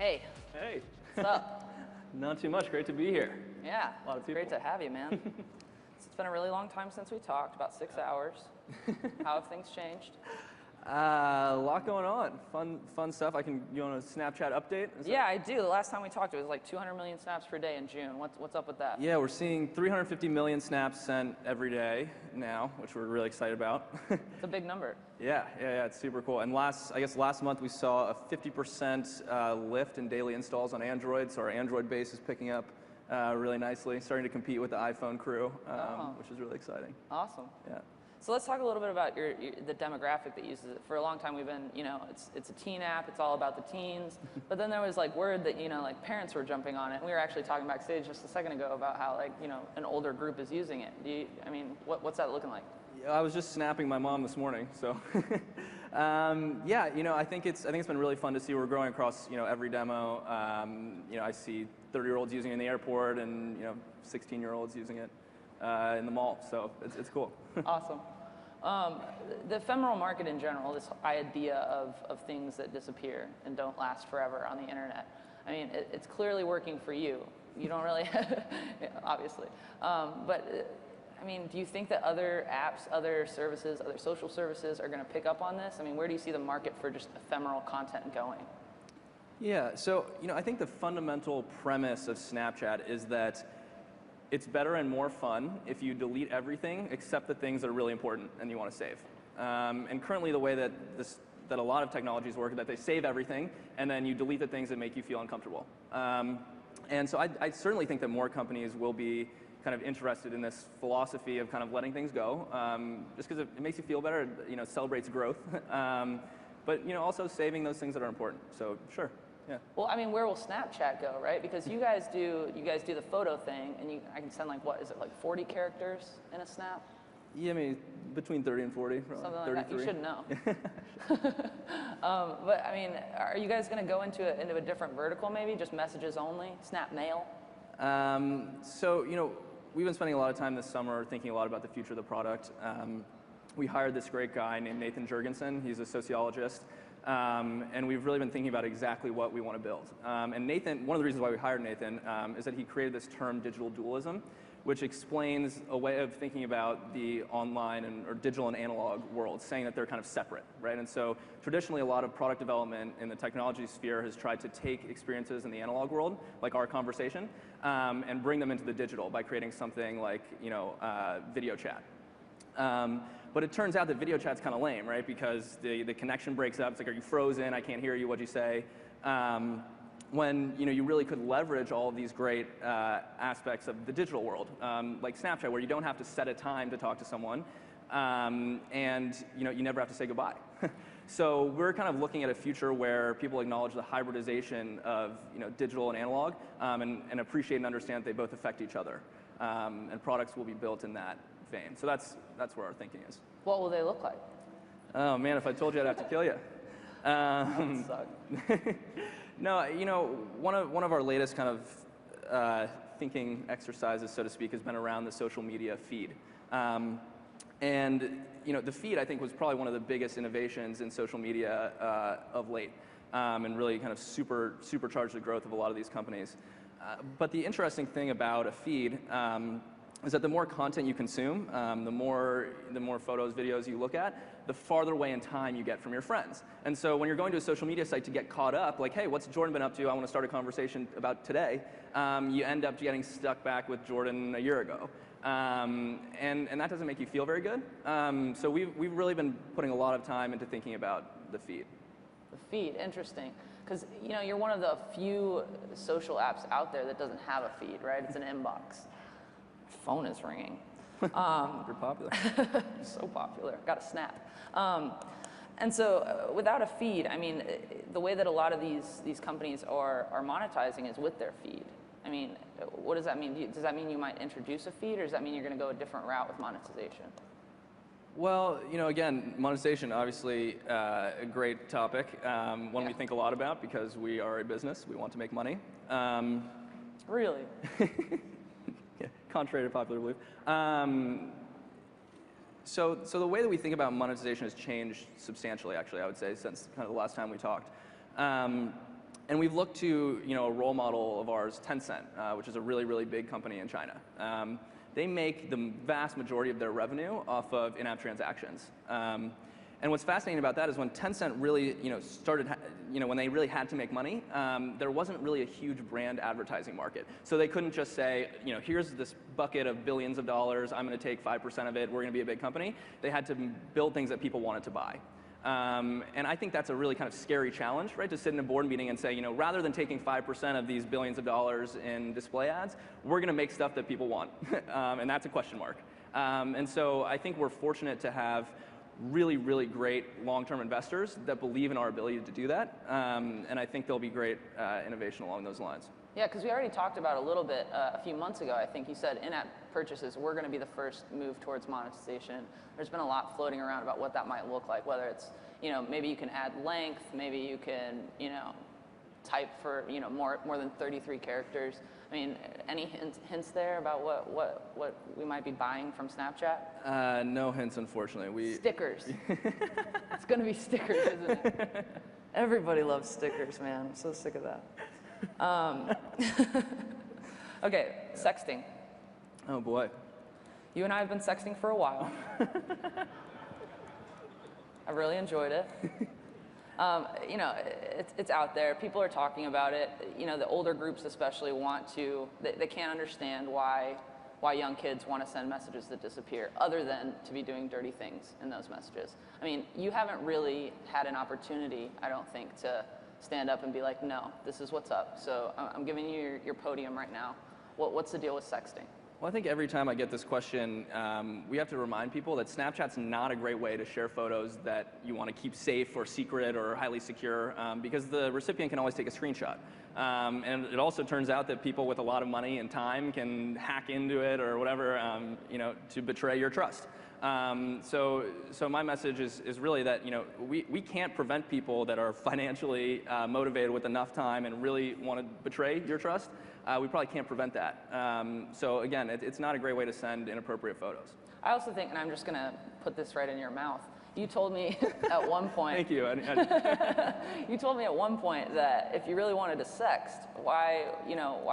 Hey. Hey. What's up? Not too much. Great to be here. Yeah. A lot of people. Great to have you, man. It's been a really long time since we talked, about 6 hours. How have things changed? A lot going on. Fun stuff. You want a Snapchat update? Yeah, I do. The last time we talked, it was like 200 million snaps per day in June. What's up with that? Yeah, we're seeing 350 million snaps sent every day now, which we're really excited about. It's a big number. Yeah, it's super cool. And I guess last month we saw a 50% lift in daily installs on Android, so our Android base is picking up really nicely, starting to compete with the iPhone crew, which is really exciting. Awesome. Yeah. So let's talk a little bit about the demographic that uses it. For a long time, we've been, it's a teen app. It's all about the teens. But then there was like word that like parents were jumping on it. And we were actually talking backstage just a second ago about how an older group is using it. What's that looking like? Yeah, I was just snapping my mom this morning. So yeah, I think it's been really fun to see we're growing across every demo. I see 30-year-olds using it in the airport and 16-year-olds using it in the mall, so it's cool. Awesome. The ephemeral market in general, this idea of things that disappear and don't last forever on the internet, I mean, it's clearly working for you. You don't really, obviously. I mean, do you think that other apps, other services, other social services are going to pick up on this? I mean, where do you see the market for just ephemeral content going? Yeah, so I think the fundamental premise of Snapchat is that it's better and more fun if you delete everything except the things that are really important and you want to save. And currently the way that a lot of technologies work is that they save everything and then you delete the things that make you feel uncomfortable. And so I certainly think that more companies will be kind of interested in this philosophy of kind of letting things go, just because it makes you feel better, it celebrates growth, but also saving those things that are important. So sure. Yeah. Well, I mean, where will Snapchat go, right? Because you guys do the photo thing, and I can send like, what is it, like 40 characters in a snap? Yeah, I mean, between 30 and 40. Something like 33. That. You should know. But I mean, are you guys going to go into a different vertical, maybe just messages only, Snap Mail? So we've been spending a lot of time this summer thinking a lot about the future of the product. We hired this great guy named Nathan Jurgensen. He's a sociologist. And we've really been thinking about exactly what we want to build. And Nathan, one of the reasons why we hired Nathan is that he created this term digital dualism, which explains a way of thinking about the online or digital and analog world, saying that they're kind of separate, right? And so traditionally a lot of product development in the technology sphere has tried to take experiences in the analog world, like our conversation, and bring them into the digital by creating something like video chat. But it turns out that video chat's kind of lame, right? Because the connection breaks up. It's like, are you frozen? I can't hear you. What'd you say? When you really could leverage all of these great aspects of the digital world, like Snapchat, where you don't have to set a time to talk to someone, and you never have to say goodbye. So we're kind of looking at a future where people acknowledge the hybridization of digital and analog, and appreciate and understand that they both affect each other, and products will be built in that vein. So that's where our thinking is. What will they look like? Oh man, if I told you, I'd have to kill you. That would suck. No, one of our latest kind of thinking exercises, so to speak, has been around the social media feed. And the feed, I think, was probably one of the biggest innovations in social media of late, and really kind of supercharged the growth of a lot of these companies. But the interesting thing about a feed is that the more content you consume, the more photos, videos you look at, the farther away in time you get from your friends. And so when you're going to a social media site to get caught up, like, hey, what's Jordan been up to? I want to start a conversation about today. You end up getting stuck back with Jordan a year ago. And that doesn't make you feel very good. So we've really been putting a lot of time into thinking about the feed. The feed, interesting. Because you're one of the few social apps out there that doesn't have a feed, right? It's an inbox. Phone is ringing. You're popular. So popular. Got a snap. And so without a feed, I mean, the way that a lot of these companies are monetizing is with their feed. I mean, what does that mean? Does that mean you might introduce a feed, or does that mean you're going to go a different route with monetization? Well, again, monetization, obviously a great topic, one we think a lot about because we are a business. We want to make money. Really? Yeah, contrary to popular belief. So the way that we think about monetization has changed substantially, actually, I would say, since kind of the last time we talked. And we've looked to, a role model of ours, Tencent, which is a really, really big company in China. They make the vast majority of their revenue off of in-app transactions. And what's fascinating about that is when Tencent really, started, when they really had to make money, there wasn't really a huge brand advertising market. So they couldn't just say, here's this bucket of billions of dollars, I'm going to take 5% of it, we're going to be a big company. They had to build things that people wanted to buy. And I think that's a really kind of scary challenge, right? To sit in a board meeting and say, rather than taking 5% of these billions of dollars in display ads, we're going to make stuff that people want. And that's a question mark. And so I think we're fortunate to have really, really great long-term investors that believe in our ability to do that. And I think there'll be great innovation along those lines. Yeah, because we already talked about a little bit a few months ago. I think you said in-app purchases were going to be the first move towards monetization. There's been a lot floating around about what that might look like, whether it's, maybe you can add length, maybe you can, type for, more than 33 characters. I mean, any hints there about what we might be buying from Snapchat? No hints, unfortunately. Stickers. It's going to be stickers, isn't it? Everybody loves stickers, man. I'm so sick of that. Okay, sexting. Oh boy. You and I have been sexting for a while. I've really enjoyed it. It's out there. People are talking about it. The older groups especially they can't understand why young kids want to send messages that disappear, other than to be doing dirty things in those messages. I mean, you haven't really had an opportunity, I don't think, to stand up and be like, no, this is what's up. So I'm giving you your podium right now. What's the deal with sexting? Well, I think every time I get this question, we have to remind people that Snapchat's not a great way to share photos that you want to keep safe or secret or highly secure, because the recipient can always take a screenshot. And it also turns out that people with a lot of money and time can hack into it or whatever, to betray your trust. So my message is really that we can't prevent people that are financially motivated with enough time and really want to betray your trust. We probably can't prevent that. So again, it's not a great way to send inappropriate photos. I also think, and I'm just going to put this right in your mouth, you told me at one point. Thank you. You told me at one point that if you really wanted to sext, why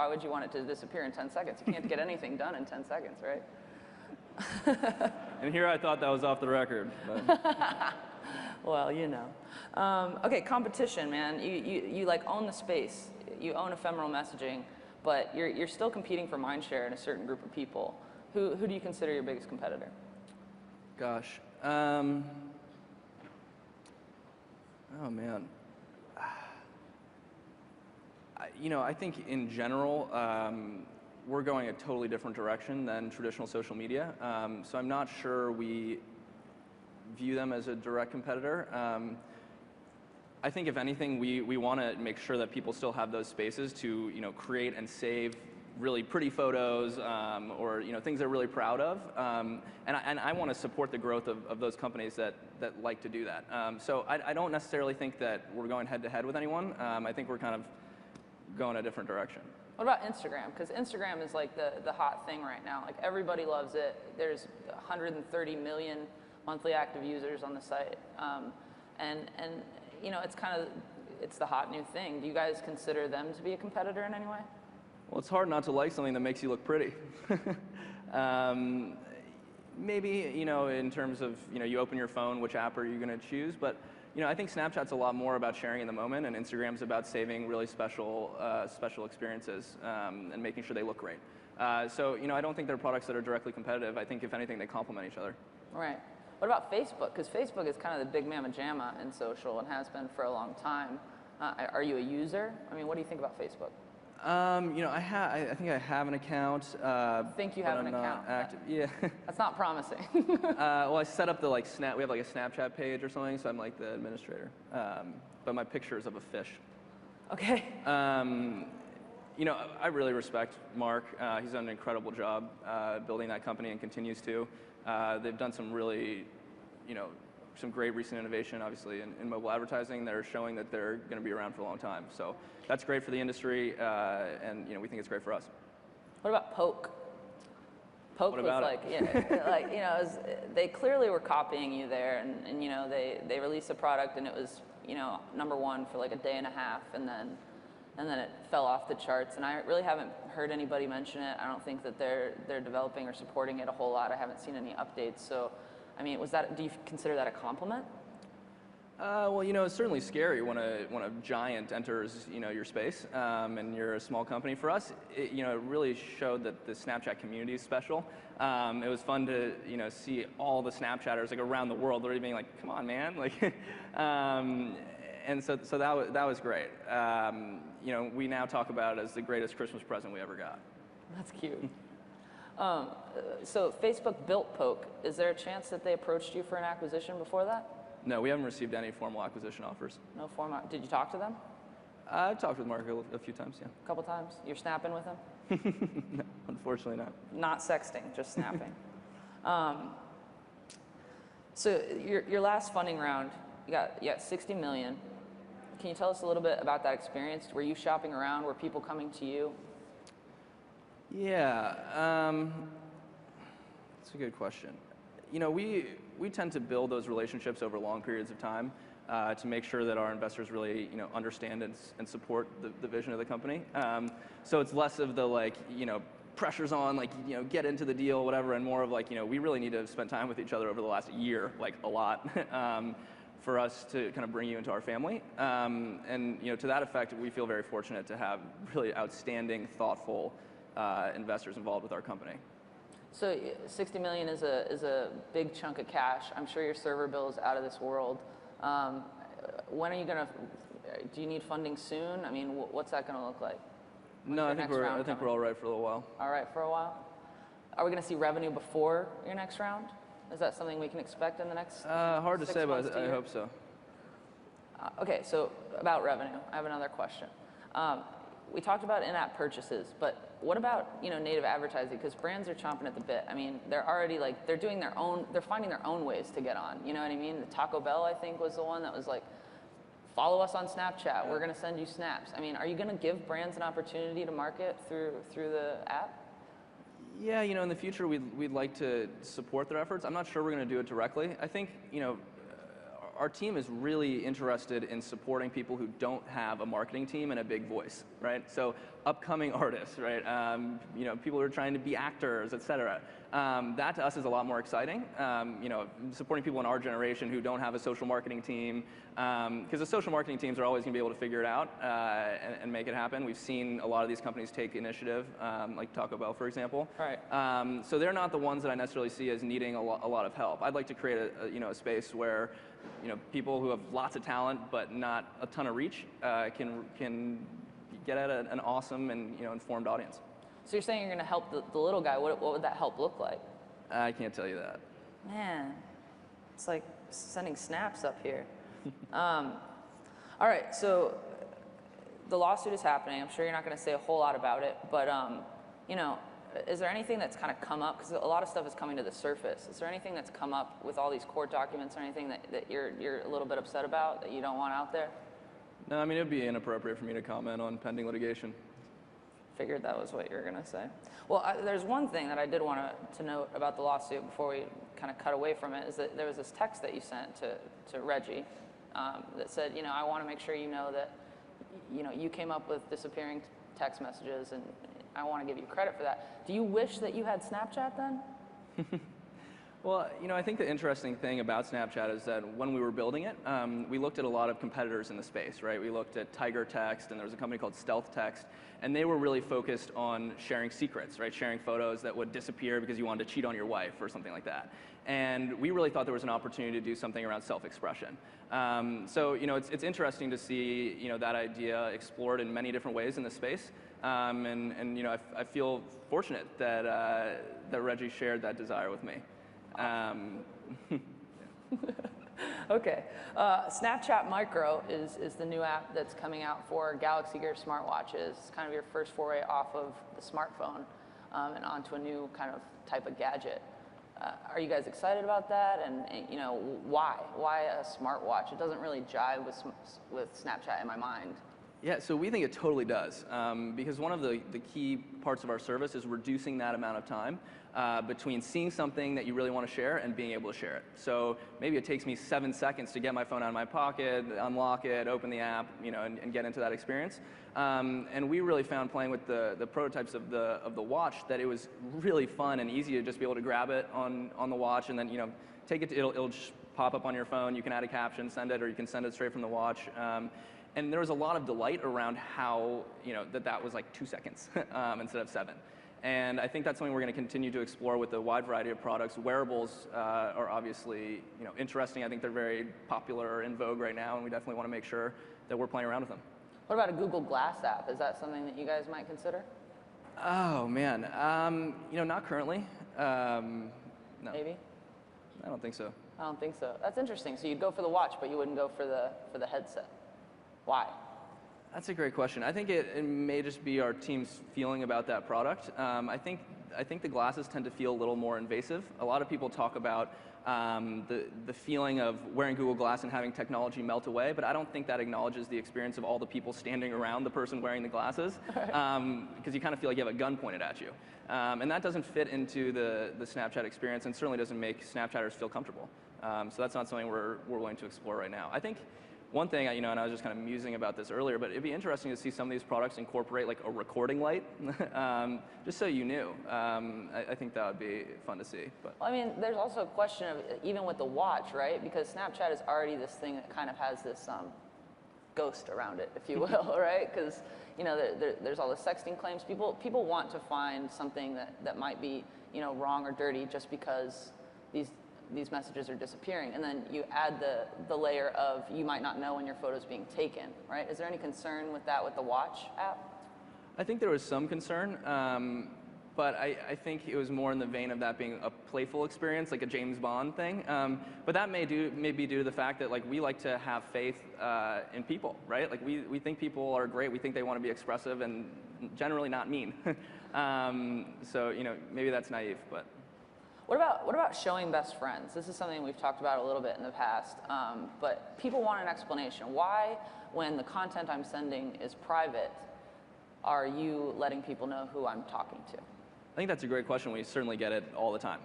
would you want it to disappear in 10 seconds? You can't get anything done in 10 seconds, right? And here I thought that was off the record. Well, okay, competition, man. You like own the space. You own ephemeral messaging, but you're still competing for mind share in a certain group of people. Who do you consider your biggest competitor? Gosh. Oh man. I think in general, we're going a totally different direction than traditional social media. So I'm not sure we view them as a direct competitor. I think if anything, we want to make sure that people still have those spaces to create and save really pretty photos or things they're really proud of. And I want to support the growth of those companies that like to do that. So I don't necessarily think that we're going head to head with anyone. I think we're kind of going a different direction. What about Instagram? Because Instagram is like the hot thing right now. Like everybody loves it. There's 130 million monthly active users on the site. And it's the hot new thing. Do you guys consider them to be a competitor in any way? Well, it's hard not to like something that makes you look pretty. Maybe, in terms of, you open your phone, which app are you going to choose? But, I think Snapchat's a lot more about sharing in the moment, and Instagram's about saving really special experiences and making sure they look great. So, I don't think they're products that are directly competitive. I think, if anything, they complement each other. Right. What about Facebook? Because Facebook is kind of the big mamma jamma in social and has been for a long time. Are you a user? I mean, what do you think about Facebook? I think I have an account. Think you have an account? Active. Yeah. That's not promising. Well, I set up the we have like a Snapchat page or something, so I'm like the administrator. But my picture is of a fish. Okay. I really respect Mark. He's done an incredible job building that company and continues to. They've done some really, some great recent innovation, obviously, in mobile advertising. They're showing that they're going to be around for a long time. So that's great for the industry, and we think it's great for us. What about Poke? Poke was they clearly were copying you there, and they released a product, and it was #1 for like a day and a half, and then and then it fell off the charts. And I really haven't heard anybody mention it. I don't think that they're developing or supporting it a whole lot. I haven't seen any updates. So, I mean, do you consider that a compliment? Well, it's certainly scary when a giant enters, your space, and you're a small company. For us, it really showed that the Snapchat community is special. It was fun to, see all the Snapchatters like around the world literally being like, "Come on, man!" Like, and so that was great. We now talk about it as the greatest Christmas present we ever got. That's cute. So Facebook built Poke. Is there a chance that they approached you for an acquisition before that? No, we haven't received any formal acquisition offers. No formal. Did you talk to them? I've talked with Mark a few times, yeah. A couple times? You're snapping with him? No, unfortunately not. Not sexting, just snapping. So your last funding round, you got $60 million. Can you tell us a little bit about that experience? Were you shopping around? Were people coming to you? Yeah, that's a good question. We tend to build those relationships over long periods of time to make sure that our investors really, understand and support the vision of the company. So it's less of the pressures on get into the deal, whatever, and more of we really need to spend time with each other over the last year, a lot, for us to kind of bring you into our family. And to that effect, we feel very fortunate to have really outstanding, thoughtful investors involved with our company. So $60 million is a big chunk of cash. I'm sure your server bill is out of this world. When are you going to? Do you need funding soon? I mean, what's that going to look like? No, I think we're all right for a little while. All right for a while. Are we going to see revenue before your next round? Is that something we can expect in the next? Hard to say, but I hope so. Okay, so about revenue, I have another question. We talked about in-app purchases, but what about native advertising? Because brands are chomping at the bit. I mean, they're already they're finding their own ways to get on. You know what I mean? The Taco Bell, I think, was the one that was like, follow us on Snapchat. We're going to send you snaps. I mean, are you going to give brands an opportunity to market through the app? Yeah, in the future we'd like to support their efforts. I'm not sure we're going to do it directly. I think our team is really interested in supporting people who don't have a marketing team and a big voice, right? So upcoming artists, right? People who are trying to be actors, et cetera. That to us is a lot more exciting. Supporting people in our generation who don't have a social marketing team, because the social marketing teams are always going to be able to figure it out and make it happen. We've seen a lot of these companies take initiative, like Taco Bell, for example. Right. So they're not the ones that I necessarily see as needing a lot of help. I'd like to create a space where people who have lots of talent but not a ton of reach can get at an awesome and informed audience. So you're saying you're going to help the little guy. What would that help look like? I can't tell you that. Man, it's like sending snaps up here. All right, so the lawsuit is happening. I'm sure you're not going to say a whole lot about it, but is there anything that's kind of come up? Because a lot of stuff is coming to the surface. Is there anything that's come up with all these court documents or anything that you're a little bit upset about that you don't want out there? No, I mean, it would be inappropriate for me to comment on pending litigation. Figured that was what you were going to say. Well, there's one thing that I did want to note about the lawsuit before we kind of cut away from it, is that there was this text that you sent to Reggie that said, I want to make sure you know that, you came up with disappearing text messages, and I want to give you credit for that. Do you wish that you had Snapchat then? Well, I think the interesting thing about Snapchat is that when we were building it, we looked at a lot of competitors in the space, right? We looked at Tiger Text, and there was a company called Stealth Text, and they were really focused on sharing secrets, right? Sharing photos that would disappear because you wanted to cheat on your wife or something like that. And we really thought there was an opportunity to do something around self-expression. So, it's interesting to see, that idea explored in many different ways in the space. And I feel fortunate that Reggie shared that desire with me. Okay. Snapchat Micro is the new app that's coming out for Galaxy Gear smartwatches. It's kind of your first foray off of the smartphone and onto a new kind of type of gadget. Are you guys excited about that? And why? Why a smartwatch? It doesn't really jive with Snapchat in my mind. Yeah, so we think it totally does, because one of the key parts of our service is reducing that amount of time between seeing something that you really want to share and being able to share it. So maybe it takes me 7 seconds to get my phone out of my pocket, unlock it, open the app, and get into that experience. And we really found playing with the prototypes of the watch that it was really fun and easy to just be able to grab it on the watch and then take it. It'll just pop up on your phone. You can add a caption, send it, or you can send it straight from the watch. And there was a lot of delight around how, that was like 2 seconds instead of 7. And I think that's something we're going to continue to explore with a wide variety of products. Wearables are obviously, interesting. I think they're very popular, in vogue right now, and we definitely want to make sure that we're playing around with them. What about a Google Glass app? Is that something that you guys might consider? Oh man, not currently. No. Maybe? I don't think so. I don't think so. That's interesting. So you'd go for the watch, but you wouldn't go for the headset. Why? That's a great question. I think it may just be our team's feeling about that product. I think the glasses tend to feel a little more invasive. A lot of people talk about the feeling of wearing Google Glass and having technology melt away, but I don't think that acknowledges the experience of all the people standing around the person wearing the glasses, because you kind of feel like you have a gun pointed at you. And that doesn't fit into the Snapchat experience and certainly doesn't make Snapchatters feel comfortable. So that's not something we're willing to explore right now. I think one thing, and I was just kind of musing about this earlier, but it'd be interesting to see some of these products incorporate like a recording light, just so you knew. I think that would be fun to see. But well, I mean, there's also a question of, even with the watch, right? Because Snapchat is already this thing that kind of has this ghost around it, if you will, right? Because there's all the sexting claims. People want to find something that might be wrong or dirty just because these messages are disappearing, and then you add the layer of you might not know when your photo's being taken, right? Is there any concern with that with the watch app? I think there was some concern, but I think it was more in the vein of that being a playful experience, like a James Bond thing. But that may be due to the fact that we like to have faith in people, right? Like we think people are great. We think they want to be expressive and generally not mean. So maybe that's naive, but. What about showing best friends? This is something we've talked about a little bit in the past, but people want an explanation. Why, when the content I'm sending is private, are you letting people know who I'm talking to? I think that's a great question. We certainly get it all the time.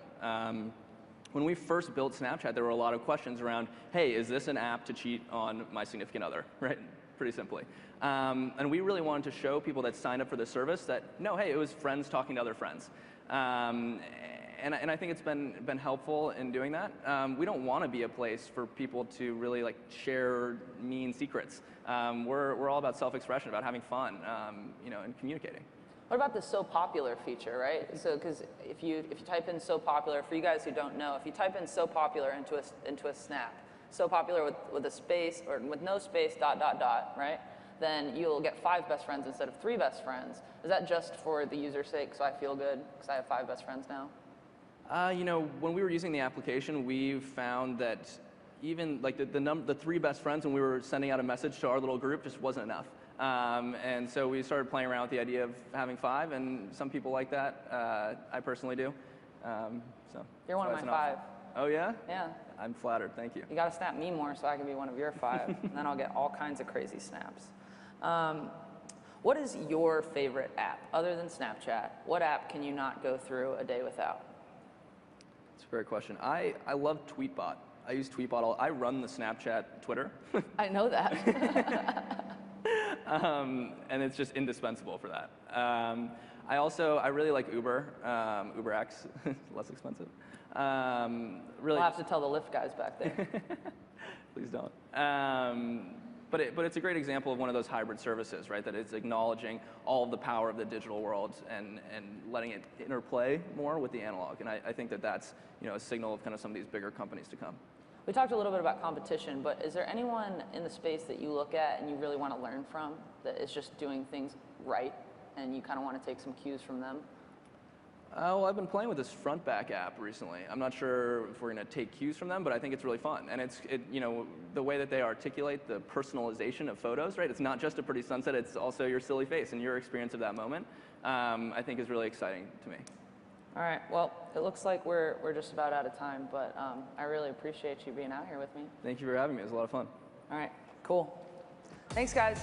When we first built Snapchat, there were a lot of questions around, hey, is this an app to cheat on my significant other, right? Pretty simply. And we really wanted to show people that signed up for the service that, no, hey, it was friends talking to other friends. And I think it's been helpful in doing that. We don't want to be a place for people to really share mean secrets. We're all about self-expression, about having fun, and communicating. What about the so popular feature, right? So, because if you type in so popular, for you guys who don't know, if you type in so popular into a snap, so popular with a space or with no space, ... right? Then you'll get 5 best friends instead of 3 best friends. Is that just for the user's sake, so I feel good because I have 5 best friends now? When we were using the application, we found that even the 3 best friends when we were sending out a message to our little group just wasn't enough. And so we started playing around with the idea of having 5, and some people like that. I personally do. So you're one of my 5. Oh yeah? Yeah. I'm flattered. Thank you. You got to snap me more so I can be one of your 5, and then I'll get all kinds of crazy snaps. What is your favorite app other than Snapchat? What app can you not go through a day without? That's a great question. I love Tweetbot. I use Tweetbot. I run the Snapchat Twitter. I know that. And it's just indispensable for that. I really like Uber. UberX, less expensive. We'll have to tell the Lyft guys back there. Please don't. But it's a great example of one of those hybrid services, right? That it's acknowledging all of the power of the digital world and letting it interplay more with the analog. And I think that's a signal of kind of some of these bigger companies to come. We talked a little bit about competition, but is there anyone in the space that you look at and you really want to learn from that is just doing things right and you kind of want to take some cues from them? Well, I've been playing with this front back app recently. I'm not sure if we're going to take cues from them, but I think it's really fun. And the way that they articulate the personalization of photos, right? It's not just a pretty sunset, it's also your silly face and your experience of that moment, I think is really exciting to me. All right, well, it looks like we're just about out of time, but I really appreciate you being out here with me. Thank you for having me. It was a lot of fun. All right, cool. Thanks, guys.